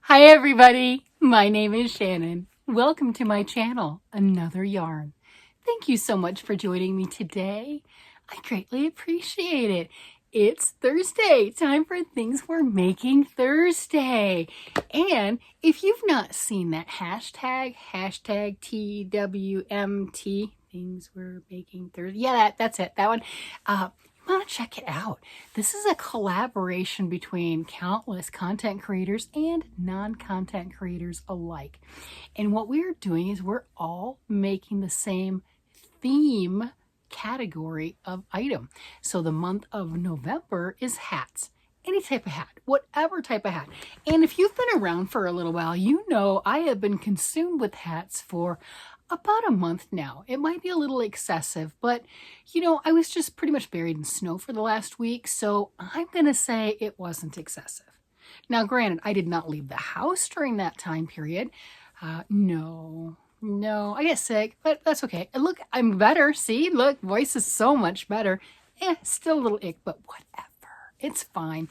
Hi everybody, my name is Shannon. Welcome to my channel, Another Yarn. Thank you so much for joining me today. I greatly appreciate it. It's Thursday, time for Things We're Making Thursday. And if you've not seen that hashtag TWMT, Things We're Making Thursday. Yeah, that's it, that one. You want to check it out. This is a collaboration between countless content creators and non-content creators alike. And what we're doing is we're all making the same theme category of item. So the month of November is hats. Any type of hat, whatever type of hat. And if you've been around for a little while, you know I have been consumed with hats for about a month now. It might be a little excessive, but you know, I was just pretty much buried in snow for the last week, so I'm gonna say it wasn't excessive. Now, granted, I did not leave the house during that time period. No, I get sick, but that's okay. And look, I'm better. See, look, voice is so much better. Still a little ick, but whatever. It's fine.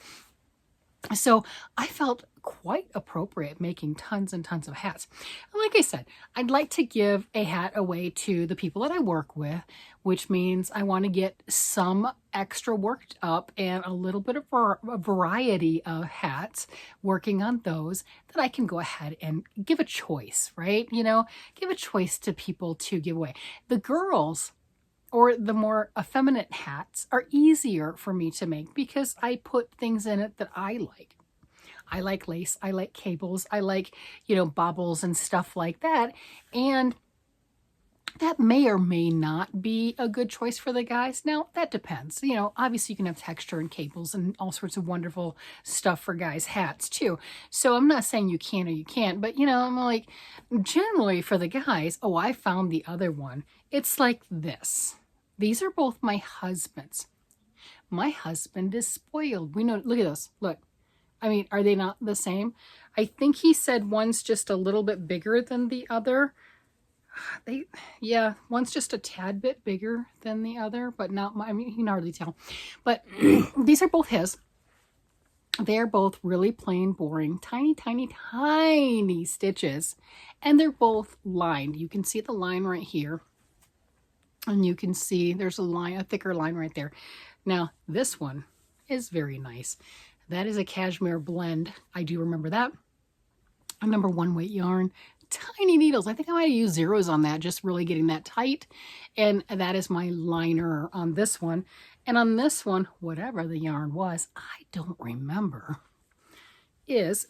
So I felt quite appropriate making tons and tons of hats. Like I said, I'd like to give a hat away to the people that I work with, which means I want to get some extra worked up and a little bit of a variety of hats, working on those that I can go ahead and give a choice, right? You know, give a choice to people to give away. The girls, or the more effeminate hats, are easier for me to make because I put things in it that I like. I like lace, I like cables, I like, baubles and stuff like that. And that may or may not be a good choice for the guys. Now, that depends. Obviously you can have texture and cables and all sorts of wonderful stuff for guys' hats too. So I'm not saying you can or you can't, but I'm like, generally for the guys, oh, I found the other one. It's like this. These are both my husband's. My husband is spoiled. We know, look at this, look. I mean, are they not the same? I think he said one's just a little bit bigger than the other. Yeah, one's just a tad bit bigger than the other, but not my, I mean, you can hardly tell. But these are both his. They're both really plain, boring, tiny, tiny, tiny stitches. And they're both lined. You can see the line right here. And you can see there's a line, a thicker line right there. Now, this one is very nice. That is a cashmere blend. I do remember that. I remember one weight yarn, tiny needles. I think I might have used zeros on that, just really getting that tight. And that is my liner on this one. And on this one, whatever the yarn was, I don't remember, is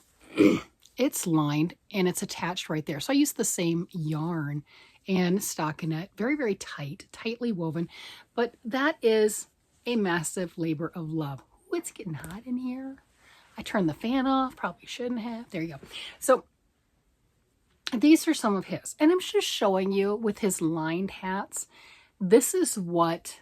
it's lined and it's attached right there. So I used the same yarn and stockinette, very, very tight, tightly woven. But that is a massive labor of love. Ooh, it's getting hot in here. I turned the fan off, probably shouldn't have. There you go. So these are some of his. And I'm just showing you with his lined hats. This is what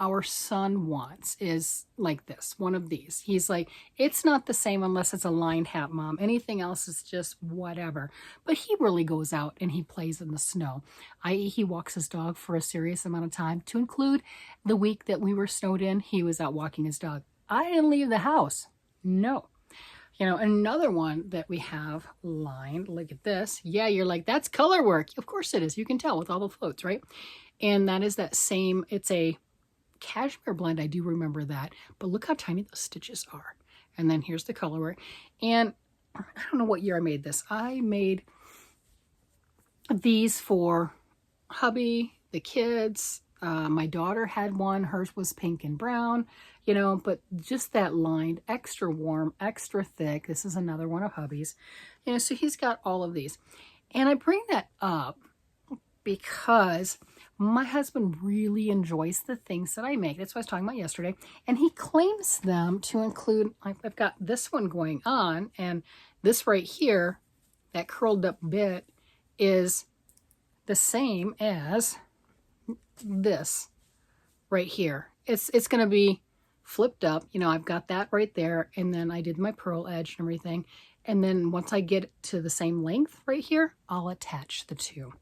our son wants, is like this, one of these. He's like, it's not the same unless it's a lined hat, Mom. Anything else is just whatever. But he really goes out and he plays in the snow. I.e., he walks his dog for a serious amount of time, to include the week that we were snowed in. He was out walking his dog. I didn't leave the house. No. Another one that we have lined, look at this. Yeah, you're like, that's color work. Of course it is. You can tell with all the floats, right? And that is that same, it's a cashmere blend. I do remember that. But look how tiny those stitches are. And then here's the color work. And I don't know what year I made this. I made these for hubby, the kids. My daughter had one. Hers was pink and brown. But just that lined, extra warm, extra thick. This is another one of hubby's. So he's got all of these. And I bring that up because my husband really enjoys the things that I make. That's what I was talking about yesterday. And he claims them to include, I've got this one going on, and this right here, that curled up bit, is the same as this right here. It's going to be flipped up. I've got that right there, and then I did my purl edge and everything. And then once I get it to the same length right here, I'll attach the two.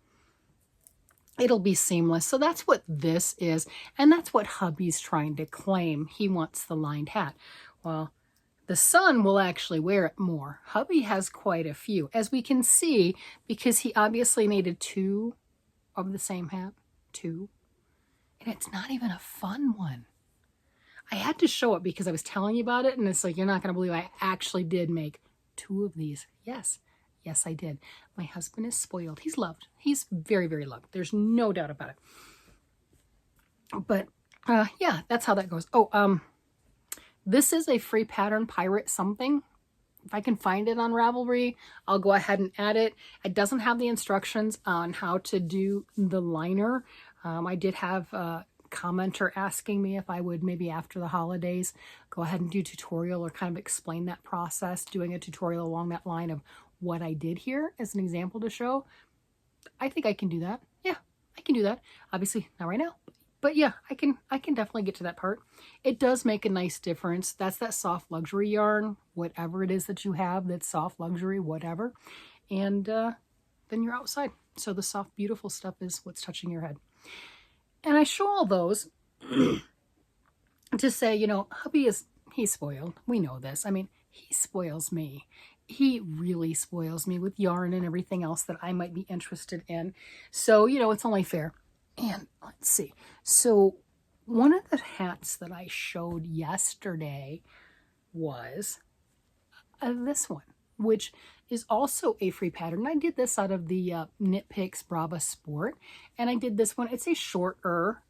It'll be seamless. So that's what this is, and that's what hubby's trying to claim. He wants the lined hat. Well, The son will actually wear it more. Hubby has quite a few, as we can see, because he obviously needed 2 of the same hat. 2. And it's not even a fun one. I had to show it because I was telling you about it, and it's like, you're not going to believe I actually did make 2 of these. Yes, I did. My husband is spoiled. He's loved. He's very, very loved. There's no doubt about it. But yeah, that's how that goes. Oh, this is a free pattern, Pirate something. If I can find it on Ravelry, I'll go ahead and add it. It doesn't have the instructions on how to do the liner. I did have a commenter asking me if I would, maybe after the holidays, go ahead and do a tutorial or kind of explain that process, doing a tutorial along that line of what I did here as an example to show. I think I can do that. Yeah, I can do that. Obviously, not right now. But yeah, I can definitely get to that part. It does make a nice difference. That's that soft luxury yarn, whatever it is that you have, that's soft luxury, whatever. And then you're outside. So the soft, beautiful stuff is what's touching your head. And I show all those to say, you know, hubby he's spoiled. We know this. I mean, he spoils me. He really spoils me with yarn and everything else that I might be interested in. So, you know, it's only fair. And let's see. So one of the hats that I showed yesterday was this one, which is also a free pattern. I did this out of the Knit Picks Brava Sport. And I did this one. It's a shorter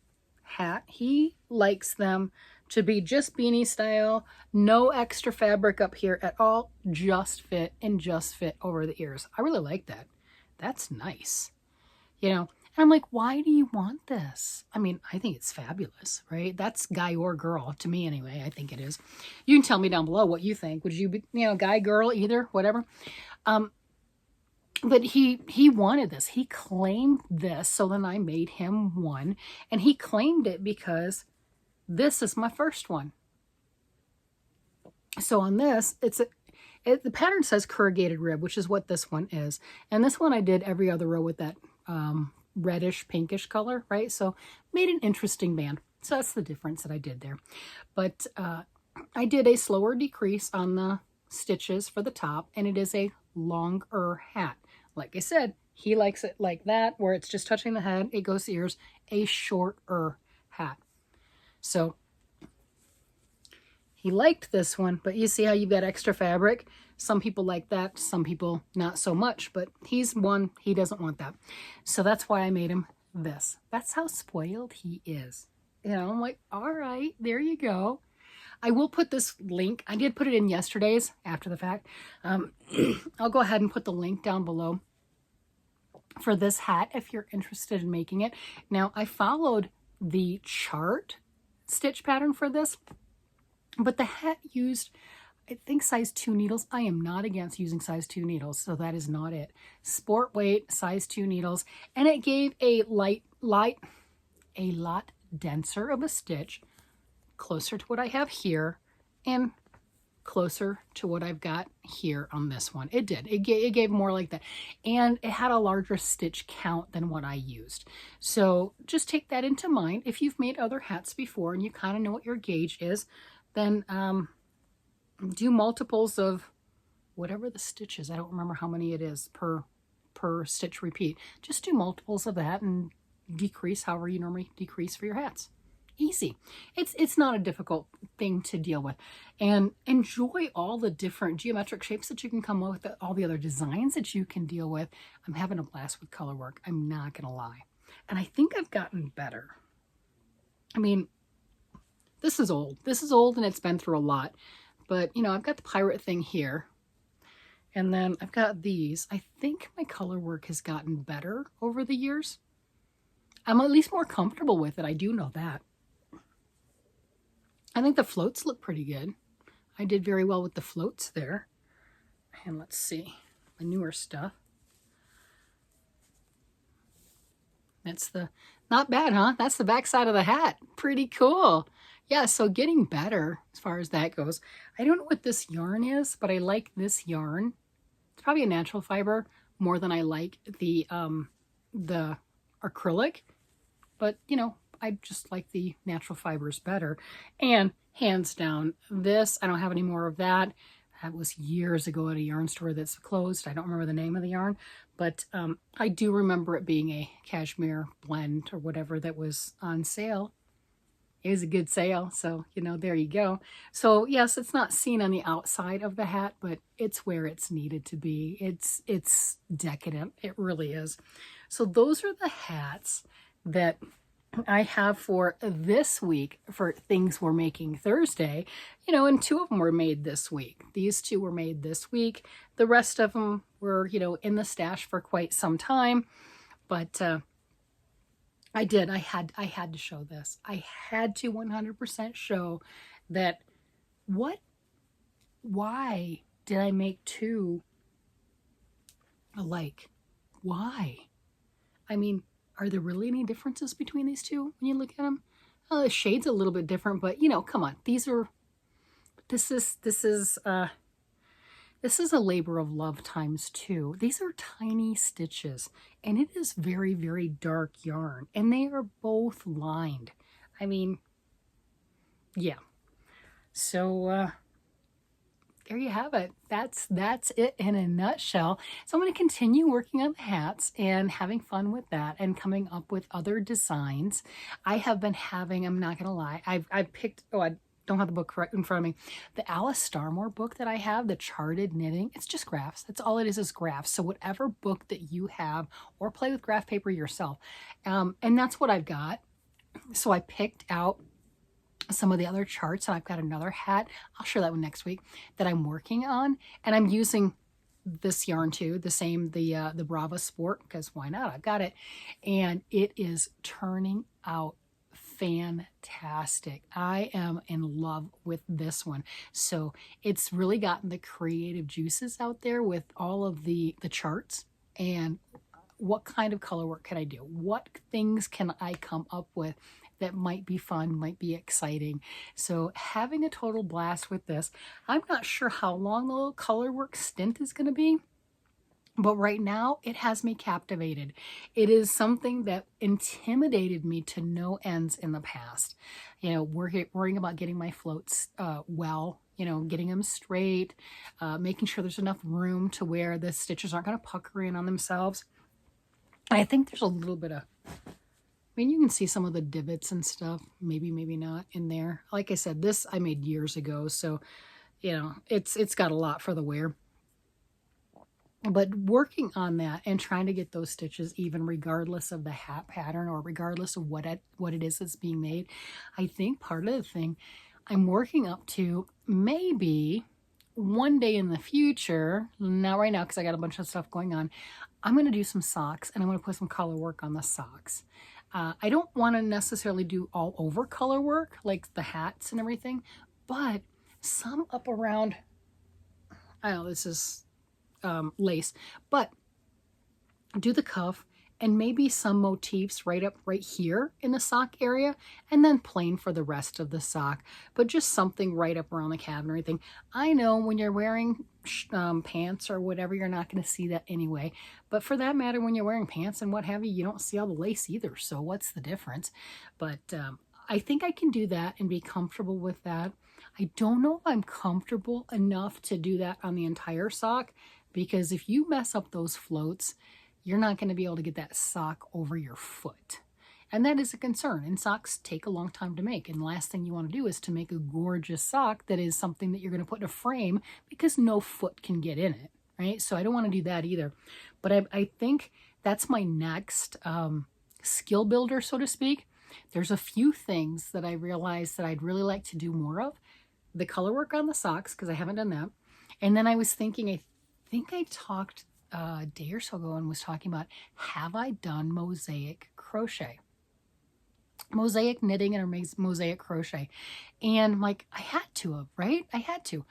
hat. He likes them to be just beanie style. No extra fabric up here at all. Just fit and just fit over the ears. I really like that. That's nice. You know, and I'm like, why do you want this? I mean, I think it's fabulous, right? That's guy or girl, to me anyway. I think it is. You can tell me down below what you think. Would you be, you know, guy, girl, either, whatever? But he wanted this. He claimed this, so then I made him one. And he claimed it because this is my first one. So on this, the pattern says corrugated rib, which is what this one is. And this one I did every other row with that reddish pinkish color, right? So made an interesting band. So that's the difference that I did there. But I did a slower decrease on the stitches for the top, and it is a longer hat. Like I said, he likes it like that, where it's just touching the head, it goes to ears, a shorter hat. So he liked this one, but you see how you've got extra fabric? Some people like that, some people not so much, but he's one, he doesn't want that. So that's why I made him this. That's how spoiled he is. You know, I'm like, all right, there you go. I will put this link. I did put it in yesterday's after the fact. I'll go ahead and put the link down below for this hat if you're interested in making it. Now, I followed the chart stitch pattern for this, but the hat used, I think, size 2 needles. I am not against using size 2 needles, so that is not it. Sport weight, size 2 needles, and it gave a lot denser of a stitch, closer to what I have here and closer to what I've got here on this one. It did. It gave more like that. And it had a larger stitch count than what I used. So just take that into mind. If you've made other hats before and you kind of know what your gauge is, then do multiples of whatever the stitch is. I don't remember how many it is per stitch repeat. Just do multiples of that and decrease however you normally decrease for your hats. Easy. It's not a difficult thing to deal with. And enjoy all the different geometric shapes that you can come up with, all the other designs that you can deal with. I'm having a blast with color work. I'm not going to lie. And I think I've gotten better. I mean, this is old. This is old and it's been through a lot. But, you know, I've got the pirate thing here. And then I've got these. I think my color work has gotten better over the years. I'm at least more comfortable with it. I do know that. I think the floats look pretty good. I did very well with the floats there. And let's see, my newer stuff. That's not bad, huh? That's the back side of the hat. Pretty cool. Yeah, so getting better as far as that goes. I don't know what this yarn is, but I like this yarn. It's probably a natural fiber more than I like the acrylic. But, you know, I just like the natural fibers better. And hands down. This, I don't have any more of that. That was years ago at a yarn store that's closed. I don't remember the name of the yarn, but I do remember it being a cashmere blend or whatever that was on sale. It was a good sale, so, you know, there you go. So, yes, it's not seen on the outside of the hat, but it's where it's needed to be. It's decadent. It really is. So those are the hats that I have for this week for things we're making Thursday, you know, and 2 of them were made this week. These 2 were made this week. The rest of them were, you know, in the stash for quite some time, but I had to show this. I had to 100% show that why did I make 2 alike? Why? I mean, are there really any differences between these 2 when you look at them? The shade's a little bit different, but you know, come on. This is a labor of love times 2. These are tiny stitches, and it is very, very dark yarn, and they are both lined. I mean, yeah. So there you have it. That's it in a nutshell. So I'm going to continue working on the hats and having fun with that and coming up with other designs. I have been having, I'm not going to lie, I've picked, I don't have the book right in front of me. The Alice Starmore book that I have, the Charted Knitting, it's just graphs. That's all it is graphs. So whatever book that you have, or play with graph paper yourself. And that's what I've got. So I picked out some of the other charts, and I've got another hat, I'll share that one next week, that I'm working on, and I'm using this yarn too, the Brava Sport, because why not? I've got it, and it is turning out fantastic. I am in love with this one. So it's really gotten the creative juices out there with all of the charts, and what kind of color work can I do? What things can I come up with that might be fun, might be exciting? So having a total blast with this. I'm not sure how long the little color work stint is going to be, but right now it has me captivated. It is something that intimidated me to no ends in the past. You know, worrying about getting my floats well, you know, getting them straight, making sure there's enough room to where the stitches aren't going to pucker in on themselves. I think there's a little bit of, I mean, you can see some of the divots and stuff, maybe not in there. Like I said, this I made years ago, so, you know, it's got a lot for the wear. But working on that and trying to get those stitches even regardless of the hat pattern or regardless of what it is that's being made, I think part of the thing I'm working up to, maybe one day in the future, not right now because I got a bunch of stuff going on, I'm going to do some socks, and I'm going to put some color work on the socks. I don't want to necessarily do all over color work like the hats and everything, but some up around, I know this is lace, but do the cuff and maybe some motifs right here in the sock area, and then plain for the rest of the sock, but just something right up around the calf and everything. I know when you're wearing pants or whatever, you're not going to see that anyway, but for that matter, when you're wearing pants and what have you, you don't see all the lace either, so what's the difference? But I think I can do that and be comfortable with that. I don't know if I'm comfortable enough to do that on the entire sock, because if you mess up those floats, you're not going to be able to get that sock over your foot. And that is a concern. And socks take a long time to make. And the last thing you want to do is to make a gorgeous sock that is something that you're going to put in a frame because no foot can get in it, right? So I don't want to do that either. But I think that's my next skill builder, so to speak. There's a few things that I realized that I'd really like to do more of. The color work on the socks, because I haven't done that. And then I was thinking, I think I talked a day or so ago and was talking about, have I done mosaic crochet? Mosaic knitting and mosaic crochet. And I'm like, I had to have, right? I had to.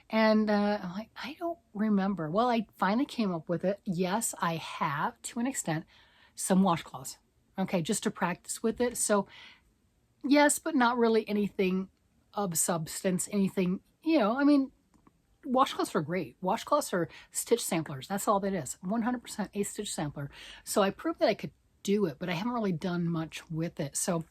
And I'm like, I don't remember. Well, I finally came up with it. Yes, I have, to an extent, some washcloths. Okay, just to practice with it. So yes, but not really anything of substance, anything, you know, I mean, washcloths are great. Washcloths are stitch samplers. That's all that is. 100% a stitch sampler. So I proved that I could do it, but I haven't really done much with it. So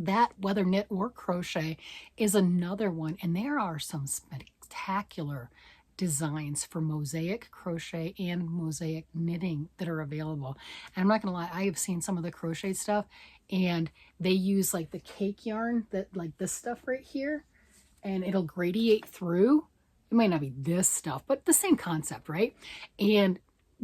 That, whether knit or crochet, is another one. And there are some spectacular designs for mosaic crochet and mosaic knitting that are available. And I'm not gonna lie, I have seen some of the crochet stuff, and they use like the cake yarn, that like this stuff right here, and it'll gradiate through. It might not be this stuff, but the same concept, right? And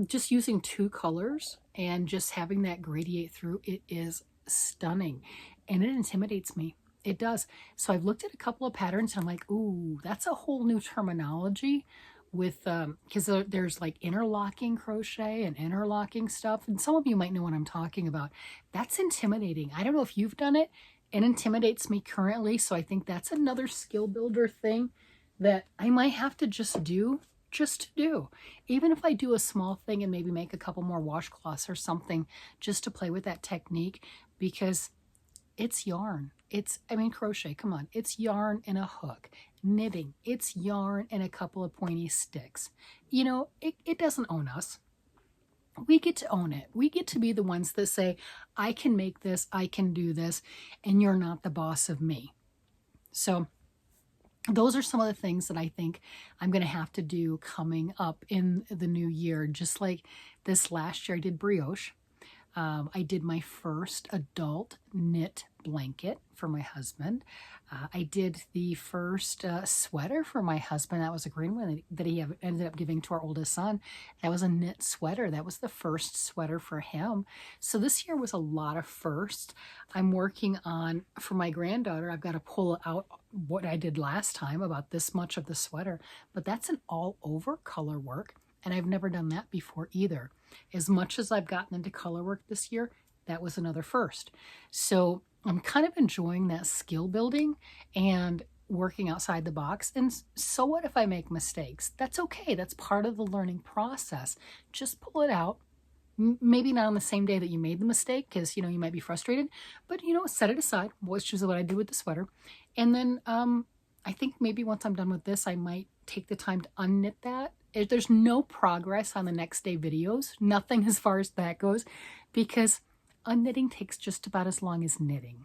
just using 2 colors and just having that gradiate through, it is stunning, and it intimidates me. It does. So I've looked at a couple of patterns and I'm like, ooh, that's a whole new terminology with, because there's like interlocking crochet and interlocking stuff. And some of you might know what I'm talking about. That's intimidating. I don't know if you've done it. It intimidates me currently. So I think that's another skill builder thing that I might have to just do. Even if I do a small thing and maybe make a couple more washcloths or something just to play with that technique, because it's yarn. Crochet, come on. It's yarn and a hook. Knitting, it's yarn and a couple of pointy sticks. You know, it doesn't own us. We get to own it. We get to be the ones that say, I can make this, I can do this, and you're not the boss of me. So those are some of the things that I think I'm going to have to do coming up in the new year. Just like this last year, I did brioche. I did my first adult knit blanket for my husband. I did the first sweater for my husband. That was a green one that he ended up giving to our oldest son. That was a knit sweater. That was the first sweater for him. So this year was a lot of firsts. I'm working on, for my granddaughter, I've got to pull out what I did last time, about this much of the sweater. But that's an all over color work. And I've never done that before either. As much as I've gotten into color work this year, that was another first. So I'm kind of enjoying that skill building and working outside the box. And so what if I make mistakes? That's okay. That's part of the learning process. Just pull it out. Maybe not on the same day that you made the mistake, because, you know, you might be frustrated, but, you know, set it aside, which is what I did with the sweater. And then I think maybe once I'm done with this, I might take the time to unknit that. There's no progress on the next day videos, nothing as far as that goes, because unknitting takes just about as long as knitting.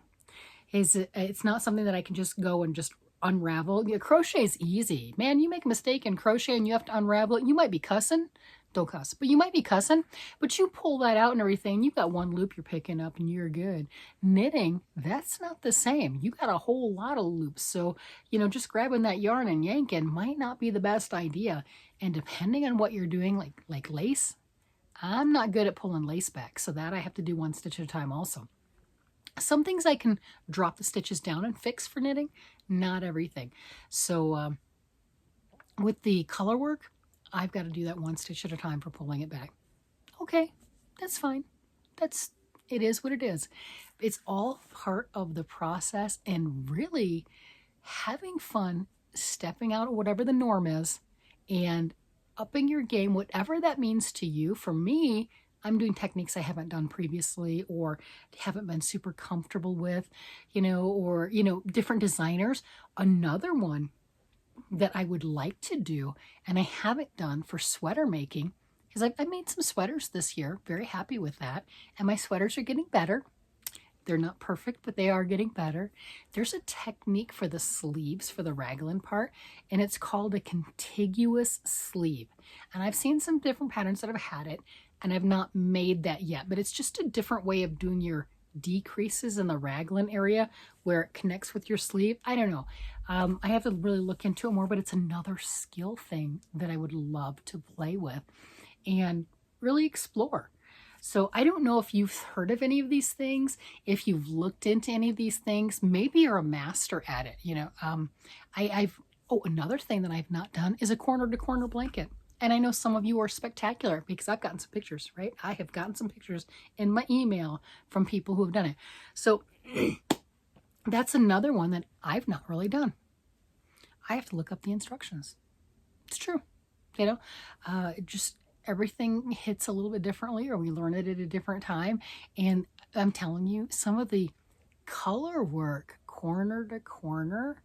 It's not something that I can just go and just unravel. Yeah, crochet is easy. Man, you make a mistake in crochet and you have to unravel it. You might be cussing. Don't cuss, but you might be cussing, but you pull that out and everything. You've got one loop you're picking up and you're good. Knitting, that's not the same. You got a whole lot of loops. So, you know, just grabbing that yarn and yanking might not be the best idea. And depending on what you're doing, like lace, I'm not good at pulling lace back. So that I have to do 1 stitch at a time also. Some things I can drop the stitches down and fix for knitting, not everything. So with the color work, I've got to do that 1 stitch at a time for pulling it back. Okay, that's fine. It is what it is. It's all part of the process, and really having fun, stepping out of whatever the norm is and upping your game, whatever that means to you. For me, I'm doing techniques I haven't done previously or haven't been super comfortable with, or different designers. Another one that I would like to do, and I haven't done for sweater making, because I made some sweaters this year, very happy with that, and my sweaters are getting better. They're not perfect, but they are getting better. There's a technique for the sleeves, for the raglan part, and it's called a contiguous sleeve. And I've seen some different patterns that have had it, and I've not made that yet, but it's just a different way of doing your decreases in the raglan area where it connects with your sleeve. I don't know. I have to really look into it more, but it's another skill thing that I would love to play with and really explore. So I don't know if you've heard of any of these things, if you've looked into any of these things, maybe you're a master at it. Another thing that I've not done is a corner to corner blanket. And I know some of you are spectacular because I've gotten some pictures, right? I have gotten some pictures in my email from people who have done it. So that's another one that I've not really done. I have to look up the instructions. It's true. Just everything hits a little bit differently, or we learn it at a different time. And I'm telling you, some of the color work, corner to corner,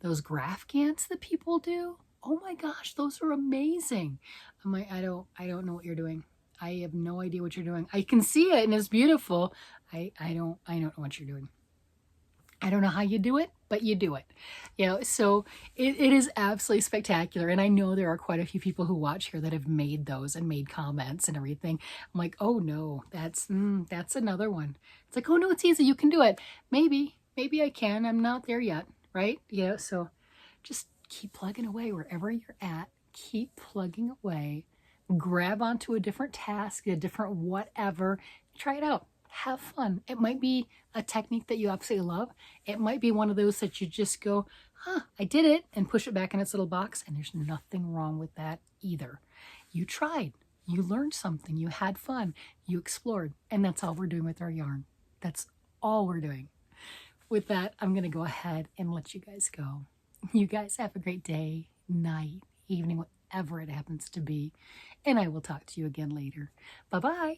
those graph gants that people do, oh my gosh, those are amazing. I'm like, I don't know what you're doing. I have no idea what you're doing. I can see it and it's beautiful. I don't know what you're doing. I don't know how you do it, but you do it. So it is absolutely spectacular. And I know there are quite a few people who watch here that have made those and made comments and everything. I'm like, oh no, that's another one. It's like, oh no, it's easy. You can do it. Maybe I can. I'm not there yet, right? So just keep plugging away wherever you're at. Keep plugging away. Grab onto a different task, a different whatever. Try it out. Have fun. It might be a technique that you absolutely love. It might be one of those that you just go, I did it, and push it back in its little box, and there's nothing wrong with that either. You tried. You learned something. You had fun. You explored. And that's all we're doing with our yarn. That's all we're doing. With that, I'm going to go ahead and let you guys go. You guys have a great day, night, evening, whatever it happens to be. And I will talk to you again later. Bye-bye.